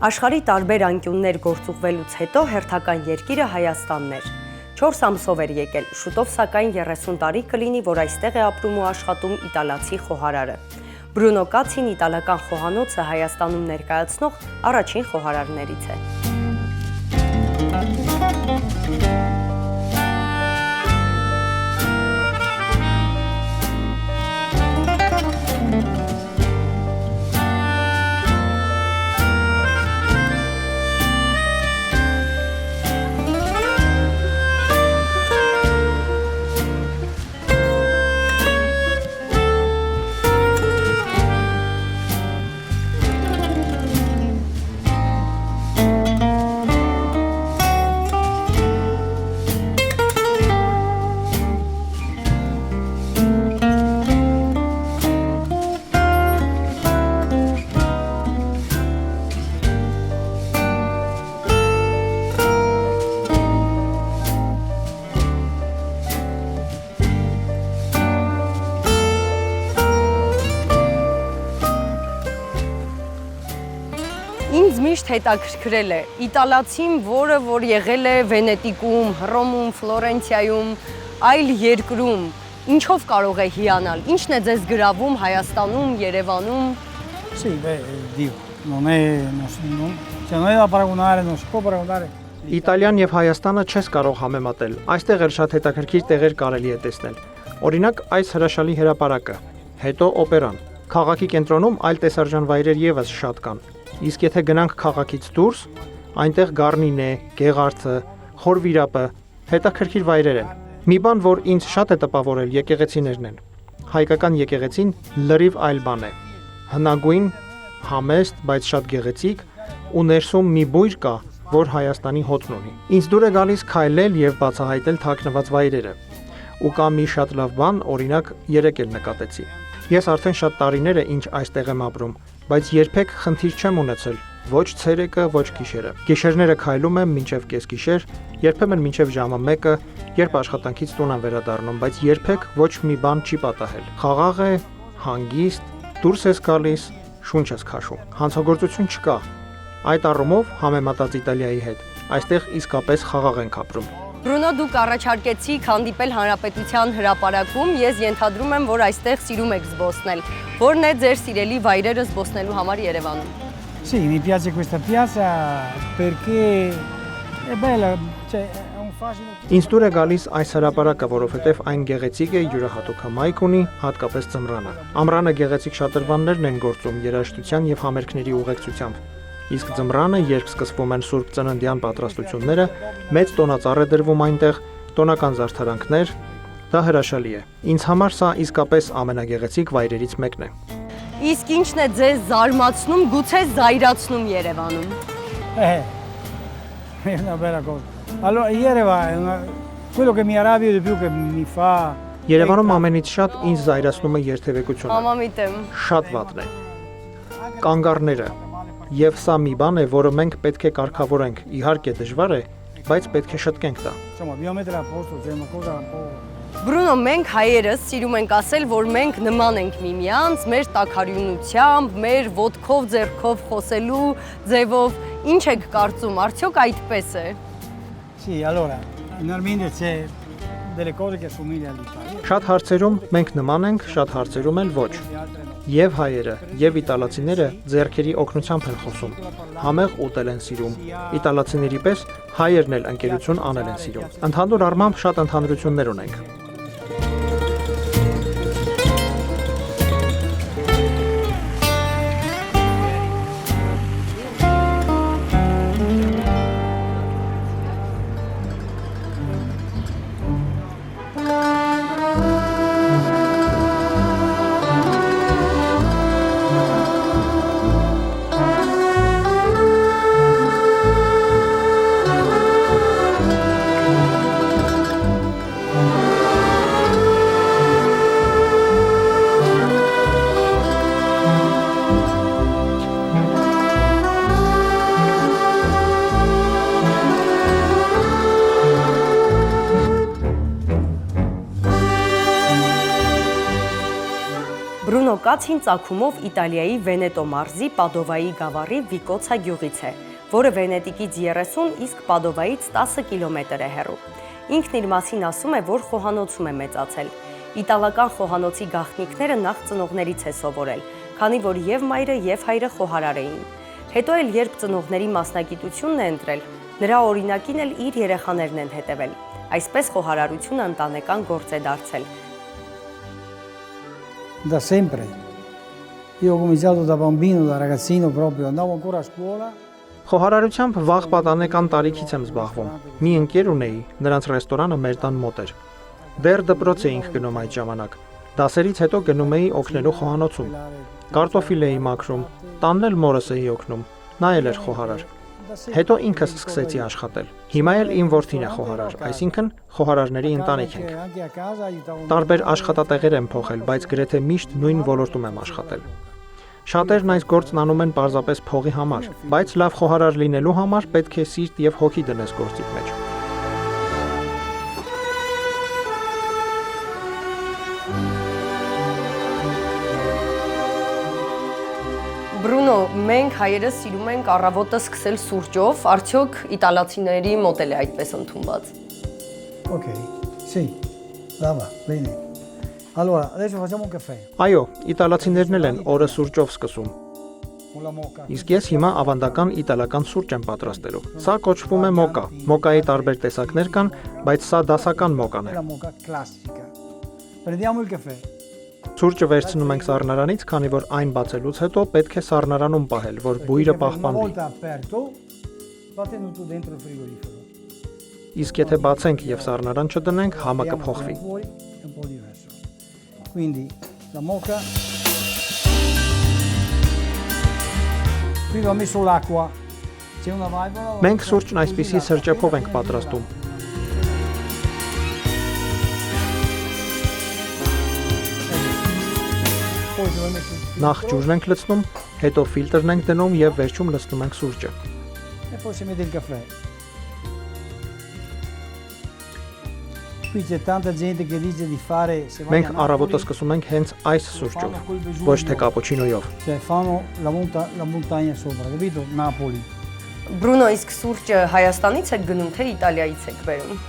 Աշխարհի տարբեր անկյուններ գործուղվելուց հետո հերթական երկիրը Հայաստանն էր։ 4 ամսով էր եկել, շուտով սակայն 30 տարի կլինի, որ այստեղ է ապրում ու աշխատում իտալացի խոհարարը։ Բրունո Կացին իտալական խոհանոցը Հայաստանում ներկայացնող առաջին խոհարարներից է։ Ինձ միշտ հետաքրքրել է իտալացին, որ եղել է Վենետիկում, Հռոմում, Ֆլորենցիայում, այլ երկրում, ինչով կարող է հիանալ, ինչն է ձեզ գրավում Հայաստանում, Երևանում։ Sì, beh, Dio, non è da paragonare, non si può paragonare. Իտալիան եւ Հայաստանը չես կարող համեմատել։ Այստեղ էլ շատ հետաքրքիր տեղեր կարելի է տեսնել։ Օրինակ, այս հրաշալի հրապարակը, հետո օպերան։ Քաղաքի կենտրոնում այլ տեսարժան վայրեր եւս շատ կան։ Իսկ եթե գնանք քաղաքից դուրս, այնտեղ Գառնին է, Գեղարդը, Խորվիրապը, հետաքրքիր վայրեր են։ Մի բան, որ ինձ շատ է տպավորել, եկեղեցիներն են։ Հայկական եկեղեցին լրիվ այլ բան է։ Հնագույն, համեստ, բայց շատ գեղեցիկ ու ներսում մի բույր կա, որ Հայաստանի հոտն ունի։ Ինձ դուր է գալիս քայլել եւ բացահայտել թաքնված վայրերը։ Ու կա մի շատ լավ բան, օրինակ, երեք էլ նկատեցի։ Ես արդեն շատ տարիներ է ինչ այստեղ եմ ապրում, բայց երբեք խնդիր չեմ ունեցել, ոչ ցերեկը, ոչ գիշերը։ Գիշերները քայլում եմ մինչև կեսգիշեր, երբեմն մինչև ժամը 1-ը, երբ աշխատանքից տուն եմ վերադառնում, բայց երբեք ոչ մի բան չի պատահել։ Խաղաղ է, հանգիստ, դուրս ես գալիս, շունչ ես քաշում։ Հանցագործություն չկա։ Այդ առումով համեմատած Իտալիայի հետ, այստեղ իսկապես խաղաղ ենք ապրում։ Բրունո, դուք առաջարկեցիք հանդիպել Հանրապետության հրապարակում, ես ենթադրում եմ, որ այստեղ սիրում եք զբոսնել։ Որն է ձեր սիրելի վայրերը զբոսնելու համար Երևանում։ Sì, mi piace questa piazza perché è bella, cioè è un fascino. Ինձ դուր է գալիս այս հրապարակը, որովհետև այն գեղեցիկ է, յուրահատուկ հմայք ունի, հատկապես ձմռանը։ Ամռանը գեղեցիկ շատրվաններն են գործում երաժշտության եւ համերգների ուղեկցությամբ։ Իսկ ձմռանը, երբ սկսվում են Սուրբ Ծննդյան պատրաստությունները, մեծ տոնածառ է դրվում այնտեղ, տոնական զարդարանքներ, դա հրաշալի է։ Ինձ համար սա իսկապես ամենագեղեցիկ վայրերից մեկն է։ Իսկ ինչն է ձեզ զարմացնում, գուցե զայրացնում Երևանում։ È una bella cosa. Allora, quello che mi arrabbia di più che mi fa Երևանում ամենից շատ ինձ զայրացնում է երթևեկությունը։ Համամիտ եմ։ Շատ վատն է։ Կանգառները։ Եվ սա մի բան է, որը մենք պետք է կարգավորենք։ Իհարկե դժվար է, բայց պետք է շտկենք դա։ Insomma, dobbiamo mettere a posto, c'è una cosa un po'. Բրունո, մենք հայերս սիրում ենք ասել, որ մենք նման ենք միմյանց, մեր տաքարյունությամբ, մեր ոտքով, ձեռքով խոսելու ձևով։ Ինչ եք կարծում, արդյոք այդպես է։ Sì, allora, in Armenia c'è delle cose che assomigliano all'Italia. Շատ հարցերում մենք նման ենք, շատ հարցերում էլ ոչ։ Եվ հայերը, եւ իտալացիները ձեռքերի օգնությամբ են խոսում։ Համեղ ուտել են սիրում։ Իտալացիների պես հայերն էլ ընկերություն անել են սիրում։ Ընդհանուր առմամբ շատ ընդհանրություններ ունենք։ Բրունո Կացին ծագումով Իտալիայի Վենետո մարզի Պադովայի գավառի Վիկոցա գյուղից է, որը Վենետիկից 30, իսկ Պադովայից 10 կիլոմետր է հեռու։ Ինքն իր մասին ասում է, որ խոհանոցում է մեծացել։ Իտալական խոհանոցի գաղտնիքները նախ ծնողներից է սովորել, քանի որ եւ մայրը եւ հայրը խոհարար էին։ Հետո էլ երբ ծնողների մասնագիտությունն է ընտրել, նրա օրինակին էլ իր երեխաներն են հետևել։ Այսպես խոհարարությունը ընտանեկան գործ է դարձել։ Da sempre. Io ho cominciato da bambino, da ragazzino proprio, andavo ancora a scuola. Խոհարարությամբ վաղ պատանեկան տարիքից եմ զբաղվում։ Մի ընկեր ունեի, նրանց ռեստորանը մեր տան մոտ էր։ Դեռ դպրոց էինք գնում այդ ժամանակ։ Դասերից հետո գնում էի օգնելու խոհանոցում։ Կարտոֆիլ էի մաքրում, տանն էլ մորս էի օգնում։ Նա էլ էր խոհարար։ Հետո ինքս սկսեցի աշխատել։ Հիմա էլ իմ որդին է խոհարար, այսինքն խոհարարների ընտանիք ենք։ Տարբեր աշխատատեղեր եմ փոխել, բայց գրեթե միշտ նույն ոլորտում եմ աշխատել։ Շատերն այս գործն անում են պարզապես փողի համար, բայց լավ խոհարար լինելու համար պետք է սիրտ եւ հոգի դնես գործիդ մեջ։ Բրունո, մենք հայերս սիրում ենք առավոտը սկսել սուրճով, արդյոք իտալացիների մոտ էլ է այդպես ընդունված։ Ok, sì, brava, bene. Allora, adesso facciamo un caffè Այո, իտալացիներն էլ են օրը սուրճով սկսում։ con la moka. Իսկ ես հիմա ավանդական իտալական սուրճ եմ պատրաստելու։ Սա կոչվում է մոկա։ Մոկայի տարբեր տեսակներ կան, բայց սա դասական մոկան է։ La moka classica. Prendiamo il caffè. Սուրճը վերցնում ենք սառնարանից, քանի որ այն բացելուց հետո պետք է սառնարանում պահել, որ բույրը Una պահպանվի։ volta aperto, va tenuto dentro il frigorifero. Իսկ եթե բացենք եւ սառնարան չդնենք, համը կփոխվի։ Fuori è un po' diverso. Quindi la moka. Qui ho messo l'acqua. C'è una valvola. Մենք սուրճն այսպիսի սրճեփով ենք պատրաստում։ Poi devo mettere Նախ ջուրն ենք լցնում, հետո ֆիլտրն ենք դնում եւ վերջում լցնում ենք սուրճը։ e poi si mette il caffè. Qui c'è tanta gente che dice di fare se vai Մենք a առավոտը Napoli, սկսում ենք հենց այս սուրճով, ոչ թե կապուչինոյով։ cioè fanno la montagna sopra, capito? Napoli. Բրունո, իսկ սուրճը Հայաստանից եք գնում, թե Իտալիայից եք բերում։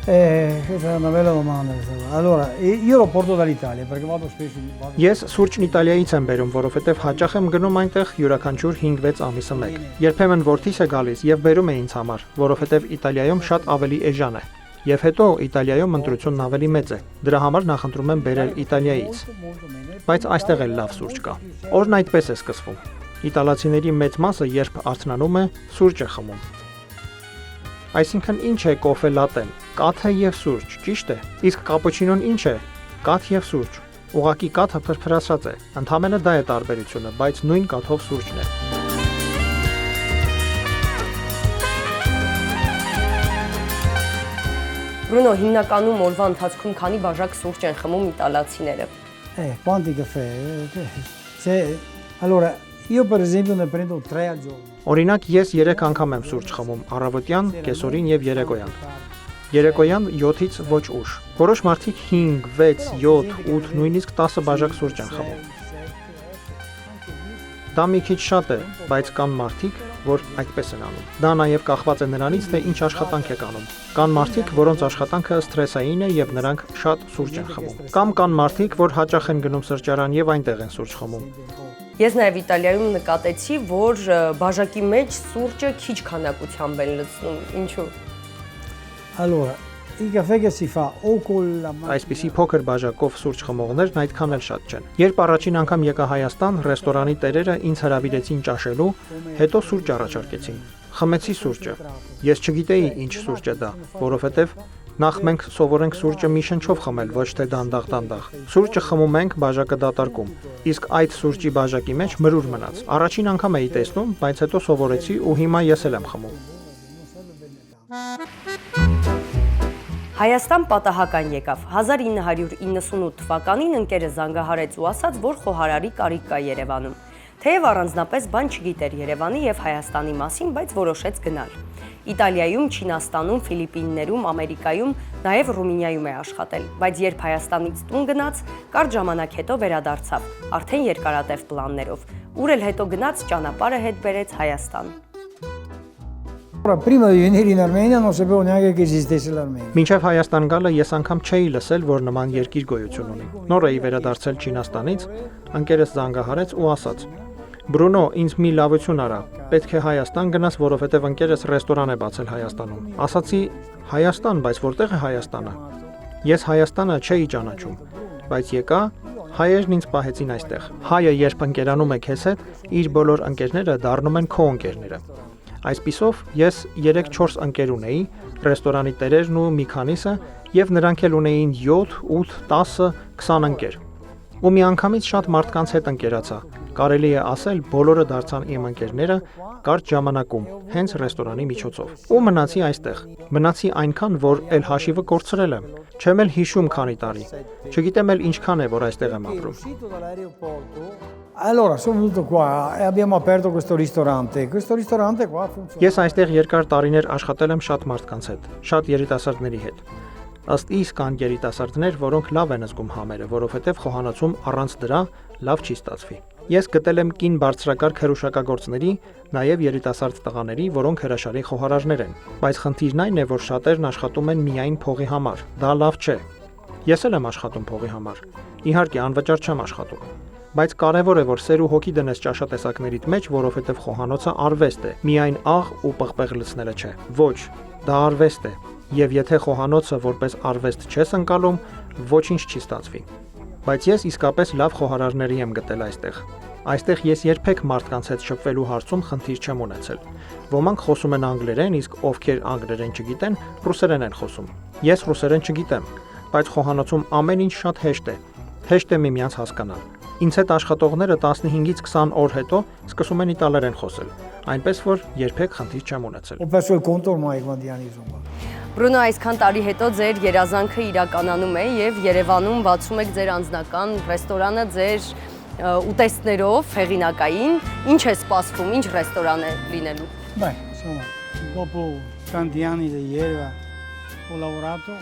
Questa è una bella domanda. Allora, io lo porto dall'Italia perché vado spesso vado- Ես սուրճն Իտալիայից եմ բերում, որովհետեւ հաճախ եմ գնում այնտեղ յուրաքանչյուր 5-6 ամիսը մեկ։ Երբեմն որդիս է գալիս եւ բերում է ինձ համար, որովհետեւ Իտալիայում շատ ավելի էժան է։ Եվ հետո Իտալիայում ընտրությունն ավելի մեծ է։ Դրա համար նախընտրում եմ բերել Իտալիայից։ molto bene. Բայց այստեղ էլ լավ սուրճ կա։ Օրն այդպես է սկսվում։ Իտալացիների մեծ մասը երբ արթնանում է, սուրճ է խմում։ Այսինքն ինչ է կոֆե լատեն, կաթը եւ սուրճ, ճիշտ է։ Իսկ կապուչինոն ինչ է, կաթ եւ սուրճ։ Ուղղակի կաթը փրփրացած է, ընդհանրապես դա է տարբերությունը, բայց նույն կաթով սուրճն է։ Բրունո, հիմնականում օրվա ընթացքում քանի բաժակ սուրճ են խմում իտալացիները։ Quanti caffè? Allora, io per esempio ne prendo 3 al giorno. Օրինակ ես 3 անգամ եմ սուրճ խմում՝ առավոտյան, կեսօրին եւ երեկոյան։ Երեկոյան 7-ից ոչ ուշ։ Որոշ մարդիկ 5, 6, 7, 8, նույնիսկ 10 բաժակ սուրճ են խմում։ Դա մի քիչ շատ է, բայց կան մարդիկ, որ այդպես են անում։ Դա նաև կախված է նրանից, թե ինչ աշխատանք եք անում։ Կան մարդիկ, որոնց աշխատանքը սթրեսային է եւ նրանք շատ սուրճ են խմում։ Կամ կան մարդիկ, որ հաճախ են գնում սրճարան եւ այնտեղ են սուրճ խմում։ Ես նաև Իտալիայում նկատեցի, որ բաժակի մեջ սուրճը քիչ քանակությամբ են լցնում։ Ինչու՞։ Allora, il caffè che si fa o con la Այսպիսի փոքր բաժակով սուրճ խմողներն այդքան էլ շատ չեն։ Երբ առաջին անգամ եկա Հայաստան, ռեստորանի տերերը ինձ հրավիրեցին ճաշելու, հետո սուրճ առաջարկեցին։ Խմեցի սուրճը։ Ես չգիտեի ինչ սուրճ է դա, որովհետև նախ մենք սովորենք սուրճը մի շնչով խմել, ոչ թե դանդաղ։ Սուրճը խմում ենք բաժակը դատարկում, իսկ այդ սուրճի բաժակի մեջ մրուր մնաց։ Առաջին անգամ էի տեսնում, բայց հետո սովորեցի ու հիմա ես էլ եմ խմում։ Հայաստան պատահական եկավ։ 1998 թվականին ընկերը զանգահարեց ու ասաց, որ խոհարարի կարիք կա Երևանում։ Թեև առանձնապես բան չգիտեր Երևանի եւ Հայաստանի մասին, բայց որոշեց գնալ։ Իտալիայում, Չինաստանում, Ֆիլիպիններում, Ամերիկայում, նաեւ Ռումինիայում է աշխատել, բայց երբ Հայաստանից տուն գնաց, կարճ ժամանակ հետո վերադարձավ, արդեն երկարատև պլաններով։ Ուր էլ հետո գնաց, ճանապարհը հետ բերեց Հայաստան։ Prima di venire in Armenia non sapevo neanche che esistesse l'Armenia. Մինչև Հայաստան գալը ես անգամ չէի լսել, որ նման երկիր գոյություն ունի։ Նոր էի վերադարձել Չինաստանից, ընկերս զանգահարեց ու ասաց. Բրունո, ինձ մի լավություն արա։ Պետք է Հայաստան գնաս, որովհետև ընկերս ռեստորան է բացել Հայաստանում։ Ասացի. Հայաստան, բայց որտեղ է Հայաստանը։ Ես Հայաստանը չէի ճանաչում, բայց եկա, հայերն ինձ պահեցին այստեղ։ Հայը երբ ընկերանում է քեզ հետ, իր բոլոր ընկերները դառնում են քո ընկերները։ Այսպիսով ես 3-4 ընկեր ունեի, ռեստորանի տերերն ու մի քանիսը, եւ նրանք էլ ունեին 7, 8, 10, 20 ընկեր։ Ու մի անգամից շատ մարդկանց հետ ընկերացա։ Կարելի է ասել, բոլորը դարձան իմ ընկերները կարճ ժամանակում, հենց ռեստորանի միջոցով։ Ու մնացի այստեղ։ Մնացի այնքան, որ էլ հաշիվը կորցրել եմ։ Չեմ էլ հիշում քանի տարի։ Չգիտեմ էլ ինչքան է, որ այստեղ եմ ապրում։ Allora, sono venuto qua e abbiamo aperto questo ristorante. Questo ristorante qua funziona. Ես այստեղ երկար տարիներ աշխատել եմ շատ մարդկանց հետ, շատ երիտասարդների հետ։ Ըստ իս կան երիտասարդներ, որոնք լավ են զգում համերը, որովհետև խոհանոցում առանց դրա լավ չի ստացվի։ Ես գտել եմ կին բարձրակարգ հրուշակագործների, նաև երիտասարդ տղաների, որոնք հրաշալի խոհարարներ են, բայց խնդիրն այն է, որ շատերն աշխատում են միայն փողի համար։ Դա լավ չէ։ Ես էլ եմ աշխատում փողի համար։ Իհարկե, անվճար չեմ աշխատում։ Բայց կարևոր է, որ սեր ու հոգի դնես ճաշատեսակներիդ մեջ, որովհետև խոհանոցը արվեստ է, միայն աղ ու պղպեղ լցնելը չէ։ Ոչ, դա արվեստ է, եւ եթե խոհանոցը որպես արվեստ չես ընկալում, ոչինչ չի ստացվի։ Բայց ես իսկապես լավ խոհարարների եմ գտել այստեղ։ Այստեղ ես երբեք մարդկանց հետ շփվելու հարցում խնդիր չեմ ունեցել։ Ոմանք խոսում են անգլերեն, իսկ ովքեր անգլերեն չգիտեն, ռուսերեն են խոսում։ Ես ռուսերեն չգիտեմ, բայց խոհանոցում ամեն ինչ շատ հեշտ է։ Հեշտ է միմյանց հասկանալ։ Ինձ հետ աշխատողները 15-ից 20 օր հետո սկսում են իտալերեն խոսել, այնպես որ երբեք խնդիր չեմ ունեցել։ Ho perso il conto ormai quanti anni sono. Բրունո, այսքան տարի հետո ձեր երազանքը իրականանում է եւ Երևանում բացում եք ձեր անձնական ռեստորանը ձեր ուտեստներով հեղինակային։ Ինչ է սպասվում, ինչ ռեստորան է լինելու։ Beh, insomma, dopo tanti anni di Yerba ho lavorato.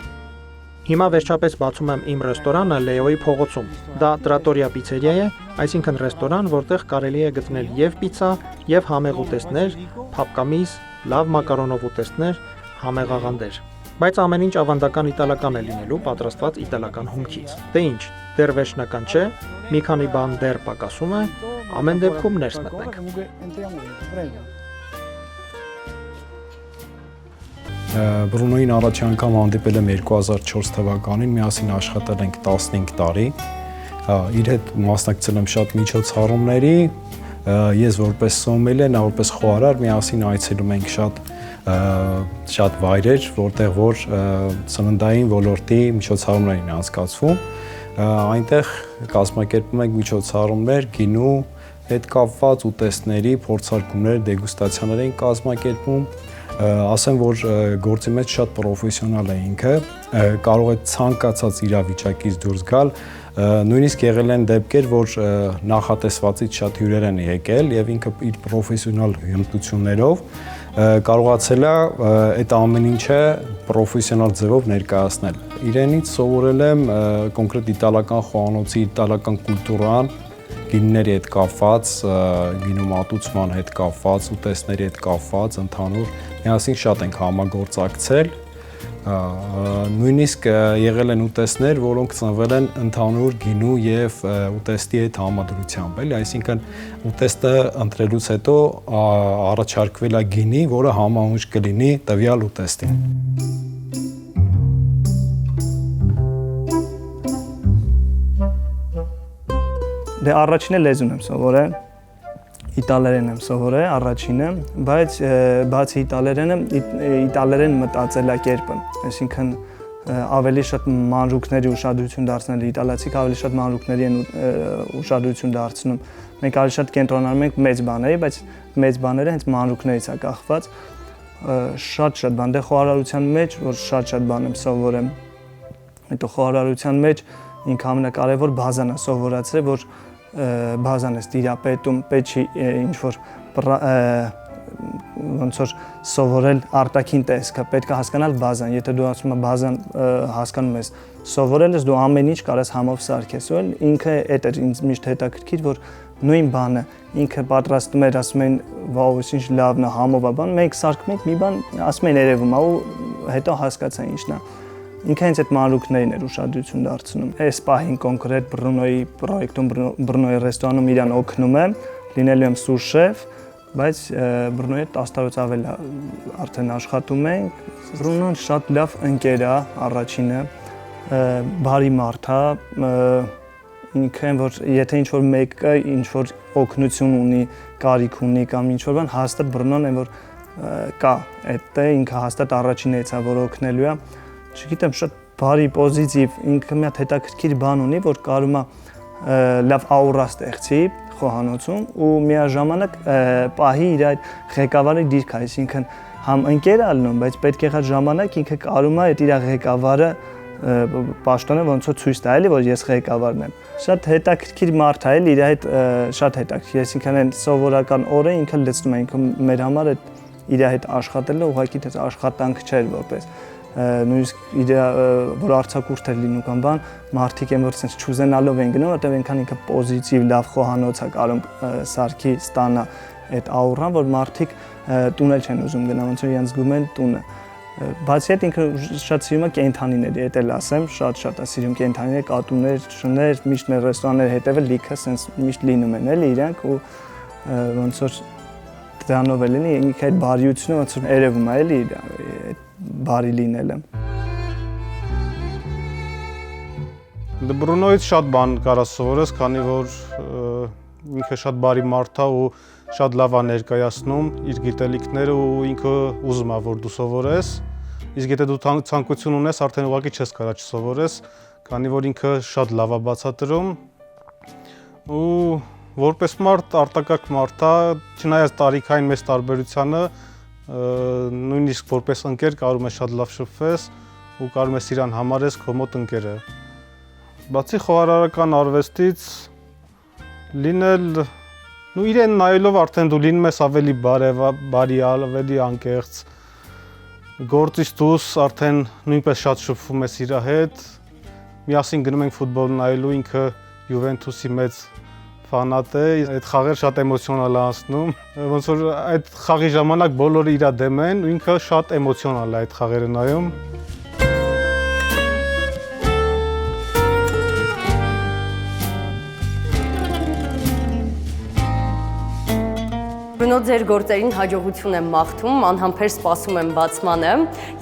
Հիմա վերջապես բացում եմ իմ ռեստորանը Լեոյի փողոցում։ Դա տրատորիա պիցերիա է, այսինքն ռեստորան, որտեղ կարելի է գտնել եւ պիցա, եւ համեղ ուտեստներ, փապկամիս, լավ մակարոնով ուտեստներ, համեղ աղանդեր։ Բայց ամեն ինչ ավանդական իտալական է լինելու, պատրաստված իտալական հումքից։ Դե ինչ, դեռ վերջնական չէ, մի քանի բան դեռ պակասում է, ամեն դեպքում ներս մտնենք։ Comunque entriamo dentro, prego. Բրունոյին առաջի անգամ հանդիպել եմ 2004 թվականին, միասին աշխատել ենք 15 տարի, իր հետ մասնակցել եմ շատ միջոցառումների, ես որպես սոմելիե, նա որպես խոհարար, միասին այցելում ենք շատ վայրեր, որտեղ որ սննդային ոլորտի միջոցառումներ են անցկացվում, այնտեղ կազմակերպում ենք միջոցառումներ, գինու հետ կապված ուտեստների, փորձարկումներ, դեգուստացիաներ են կազմակերպում, ասեմ, որ գործի մեջ շատ պրոֆեսիոնալ է ինքը, կարող է ցանկացած իրավիճակից դուրս գալ, նույնիսկ եղել են դեպքեր, որ նախատեսվածից շատ հյուրեր են եկել եւ ինքը իր պրոֆեսիոնալ հմտություններով կարողացել է այդ ամեն ինչը պրոֆեսիոնալ ձևով ներկայացնել։ Իրենից սովորել եմ կոնկրետ իտալական խոհանոցի, իտալական կուլտուրան, գինների հետ կապված, գինու մատուցման հետ կապված, ուտեստների հետ կապված, ընդհանուր միասին շատ ենք համագործակցել, նույնիսկ եղել են ուտեստներ, որոնք ծնվել են ընդհանուր գինու եւ ուտեստի հետ համադրությամբ, էլի, այսինքն ուտեստը ընտրելուց հետո առաջարկվել է գինի, որը համահունչ կլինի տվյալ ուտեստին։ Դե առաջինը լեզուն եմ սովորել, իտալերեն եմ սովորել առաջինը, բայց բացի իտալերեն մտածելակերպը, այսինքն ավելի շատ մանրուքների ուշադրություն դարձնել, իտալացիք ավելի շատ մանրուքների են ուշադրություն դարձնում։ Մենք ավելի շատ կենտրոնանում ենք մեծ բաների, բայց մեծ բաները հենց մանրուքներից է կախված, շատ բան, դե խոհարարության մեջ, որ շատ բան եմ սովորեմ, հետո խոհարարության մեջ ինքը ամենակարևոր բազան է սովորացրել, որ բազան ես դիրապետում, պետք չի ինչ որ ոնց որ սովորել արտաքին տեսքը, պետք է հասկանալ բազան, եթե դու ասում ես բազան հասկանում ես, սովորել ես դու ամեն ինչ կարես համով սարքես, ու ինքը այդ էր ինձ միշտ հետաքրքիր, որ նույն բանը ինքը պատրաստում էր, ասում են, վաու, ինչ լավն է, համով է բան, մենք սարքում ենք մի բան, ասում են երևում է, ու հետո հասկացա ինչն է։ Ինքը հենց այդ մանրուքներին էր ուշադրություն դարձնում։ Այս պահին կոնկրետ Բրունոյի պրոյեկտում, Բրունոյի ռեստորանում իրան օգնում եմ, լինելու եմ սուր շեֆ, բայց Բրունոյի 10 տարուց ավել արդեն աշխատում ենք։ Բրունոն շատ լավ ընկեր է, առաջինը, բարի մարդ է, ինքն որ եթե ինչ-որ մեկը ինչ-որ օգնություն ունի, կարիք ունի կամ ինչ-որ բան, հաստատ Բրունոն են որ կա, այդտեղ ինքը հաստատ առաջինն է, որ օգնելու է։ Չգիտեմ, շատ բարի, պոզիտիվ, ինքը մի հատ հետաքրքիր բան ունի, որ կարում է լավ աուրա ստեղծի խոհանոցում ու միաժամանակ պահի իր այդ ղեկավարի դիրքը, այսինքն համ ընկեր է ալնում, բայց պետք է ժամանակ ինքը կարում է այդ իր ղեկավարը պաշտոնը ոնց որ ցույց տա, էլի որ ես ղեկավարն եմ։ Շատ հետաքրքիր մարդ է, էլի իր այդ շատ հետաքրքիր, այսինքն այն սովորական օրը ինքը լցնում է, ինքը մեր համար այդ իր հետ աշխատելը ուղղակի թե աշխատանք չէր որպես նույնիսկ իր որ արձակուրդ էր լինում կամ բան, մարդիկ են որ sense չուզենալով են գնում, որտեղ այնքան ինքը պոզիտիվ լավ խոհանոց է կարում սարքի ստանա այդ աուրան, որ մարդիկ տուն էլ չեն ուզում գնալ, ոնց որ իրենց զգում են տունը։ Բացի այդ ինքը շատ սիրում է կենդանիների, էդ էլ ասեմ, շատ է սիրում կենդանիներ, կատուներ, շներ, միշտ մեր ռեստորանները հետևը լիքը sense միշտ լինում են էլի իրանք ու ոնց որ դրանով էլ ինքը այդ բարիությունը ոնց որ երևում է էլի բարի լինելը։ Դե Բրունոյից շատ բան կարա սովորես, քանի որ ինքը շատ բարի մարդ է ու շատ լավ է ներկայացնում իր գիտելիքները ու ինքը ուզում է որ դու սովորես, իսկ եթե դու ցանկություն ունես, արդեն ուղղակի չես կարա չսովորես, քանի որ ինքը շատ լավ է բացատրում ու որպես մարդ արտակարգ մարդ է, չնայած տարիքային մեծ տարբերությանը, նույնիսկ որպես ընկեր կարում ես շատ լավ շփվես ու կարում ես իրան համարես քո մոտ ընկերը։ Բացի խոհարարական արվեստից լինել իրեն նայելով արդեն դու լինում ես ավելի բարի, ավելի անկեղծ, գործից դուրս արդեն նույնպես շատ շփվում ես իր հետ, միասին գնում ենք ֆուտբոլ նայելու, ինքը Յուվենթուսի մեծ ֆանատ է, այդ խաղեր շատ էմոցիոնալ է անցնում, ոնց որ այդ խաղի ժամանակ բոլորը իր դեմ են ու ինքը շատ էմոցիոնալ է այդ խաղերը նայում։ Բրունո, ձեր գործերին հաջողություն եմ մաղթում, անհամբեր սպասում եմ բացմանը,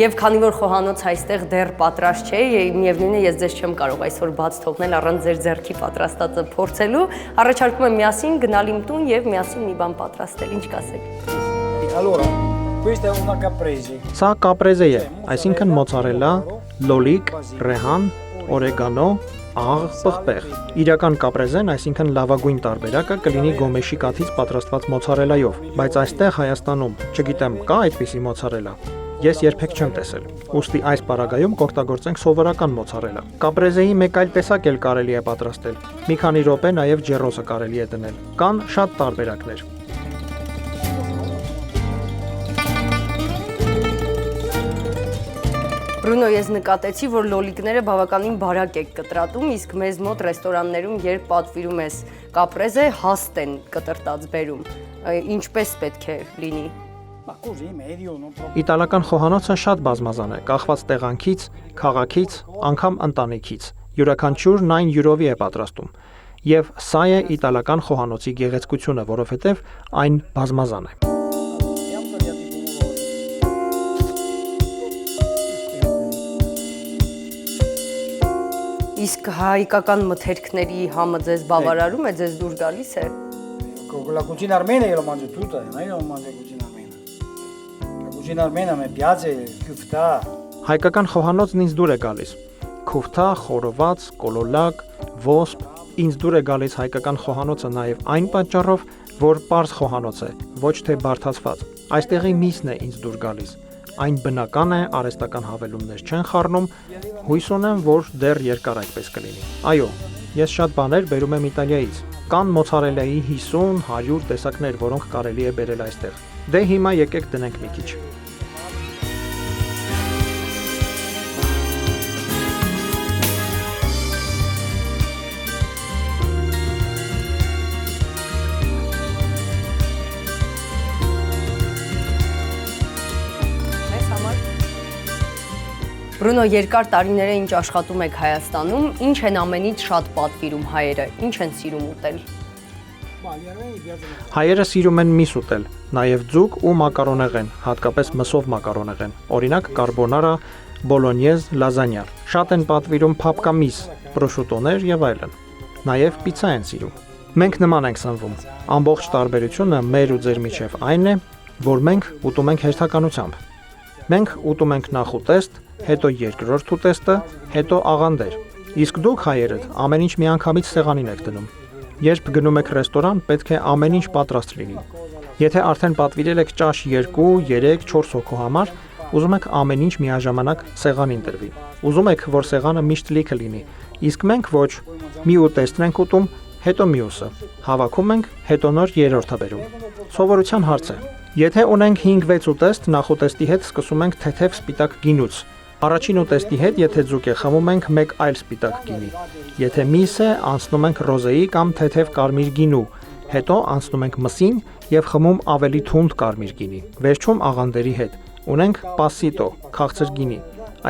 եւ քանի որ խոհանոց այստեղ դեռ պատրաստ չէ, միևնույնն է ես ձեզ չեմ կարող այսօր բաց թողնել առանց ձեր ձեռքի պատրաստածը փորձելու, առաջարկում եմ միասին գնալ իմ տուն եւ միասին մի բան պատրաստել, ինչ կասեք։ Allora, questa è una caprese. Սա կապրեզե է, այսինքն մոցարելա, լոլիկ, ռեհան, օրեգանո, աղ, պղպեղ։ Իրական կապրեզեն, այսինքն լավագույն տարբերակը կլինի գոմեշի կաթից պատրաստված մոցարելայով, բայց այստեղ Հայաստանում, չգիտեմ, կա այդպիսի մոցարելա։ Ես երբեք չեմ տեսել։ Ուստի այս պարագայում կօգտագործենք սովորական մոցարելա։ Կապրեզեի մեկ այլ տեսակ էլ կարելի է պատրաստել։ Մի քանի րոպե նաև ջեռոսը կարելի է դնել։ Կան շատ տարբերակներ։ Բրունո, ես նկատեցի, որ լոլիկները բավականին բարակ եք կտրատում, իսկ մեզ մոտ ռեստորաններում, երբ պատվիրում ես կապրեզե, հաստ են կտրտած բերում։ Ինչպես պետք է լինի։ Իտալական խոհանոցը շատ բազմազան է, կախված տեղանքից, քաղաքից, անգամ ընտանիքից։ Յուրաքանչյուրն այն յուրովի է պատրաստում։ Եվ սա է իտալական խոհանոցի գեղեցկությունը, որովհետև այն բազմազան է։ Իսկ հայկական մթերքների համը ձեզ բավարարում է, ձեզ դուր գալիս է։ La cucina armena io lo mangio tutta, non è che non mangio la cucina armena. La cucina armena mi piace, küftà. Հայկական խոհանոցն ինձ դուր է գալիս։ Քուֆթա, խորոված, կոլոլակ, ոսպ, ինձ դուր է գալիս հայկական խոհանոցը նաև այն պատճառով, որ պարզ խոհանոց է, ոչ թե բարդացված։ Այստեղի միսն է ինձ դուր գալիս։ Այն բնական է, արհեստական հավելումներ չեն խառնում, հույս ունեմ, որ դեռ երկար այդպես կլինի։ Այո, ես շատ բաներ բերում եմ Իտալիայից, Կան մոցարելայի 50-100 տեսակներ, որոնք կարելի է բերել այստեղ։ Դե հիմա եկեք դնենք մի քիչ։ Բրունո, երկար տարիներ է ինչ աշխատում եք Հայաստանում, ինչ են ամենից շատ պատվիրում հայերը, ինչ են սիրում ուտել։ Հայերը սիրում են միս ուտել, նաև ձուկ ու մակարոնեղեն, հատկապես մսով մակարոնեղեն, օրինակ կարբոնարա, բոլոնյեզ, լազանյա։ Շատ են պատվիրում փափկամիս, պրոշուտոներ եւ այլն։ Նաև պիցա են սիրում։ Մենք նման ենք սնվում։ Ամբողջ տարբերությունը մեր ու ձեր միջև այն է, որ մենք ուտում ենք հերթականությամբ։ Մենք ուտում ենք նախ ուտեստ, հետո երկրորդ ուտեստը, հետո աղանդեր։ Իսկ դուք հայերդ ամեն ինչ միանգամից սեղանին եք դնում։ Երբ գնում եք ռեստորան, պետք է ամեն ինչ պատրաստ լինի։ Եթե արդեն պատվիրել եք ճաշ 2, 3, 4 հոգու համար, ուզում եք ամեն ինչ միաժամանակ սեղանին տրվի։ Ուզում եք, որ սեղանը միշտ լիքը լինի։ Իսկ մենք ոչ, մի ուտեստն ենք ուտում, հետո մյուսը։ Հավաքում ենք, հետո նոր երրորդը բերում։ Սովորության հարց է։ Եթե ունենք 5-6 ուտեստ, նախուտեստի հետ սկսում ենք թեթև սպիտակ գինուց։ Առաջին ուտեստի հետ, եթե ձուկ է, խմում ենք մեկ այլ սպիտակ գինի։ Եթե միս է, անցնում ենք ռոզեի կամ թեթև կարմիր գինու, հետո անցնում ենք մսին եւ խմում ավելի թունդ կարմիր գինի։ Վերջում աղանդերի հետ ունենք պասիտո, քաղցր գինի։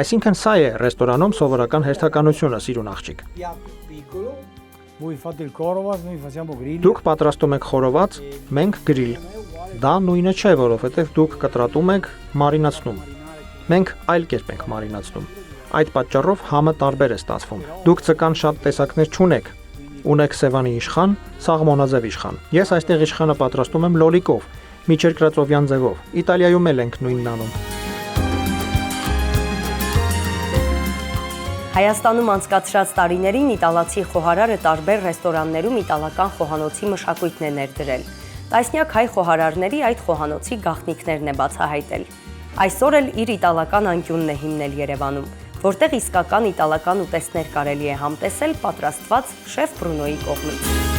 Այսինքն սա է ռեստորանում սովորական հերթականությունը, սիրուն աղջիկ։ Դուք պատրաստում եք խորոված, մենք գրիլ։ Դա նույնը չէ, որովհետև դուք կտրատում եք, մարինացնում։ Մենք այլ կերպ ենք մարինացնում։ Այդ պատճառով համը տարբեր է ստացվում։ Դուք ցկան շատ տեսակներ չունեք։ Ունեք Սևանի իշխան, Սաղմոնաձև իշխան։ Ես այստեղ իշխանը պատրաստում եմ լոլիկով, միջերկրածովյան ձևով։ Իտալիայում էլ ենք նույնն անում։ Հայաստանում անցկացրած տարիներին իտալացի խոհարարը տարբեր ռեստորաններում իտալական խոհանոցի մշակույթն է ներդրել։ Տասնյակ հայ խոհարարների այդ խոհանոցի գաղտնիքներն է բացահայտել։ Այսօր էլ իր իտալական անկյունն է հիմնել Երևանում, որտեղ իսկական իտալական ուտեստներ կարելի է համտեսել պատրաստված շեֆ Բրունոյի կողմից։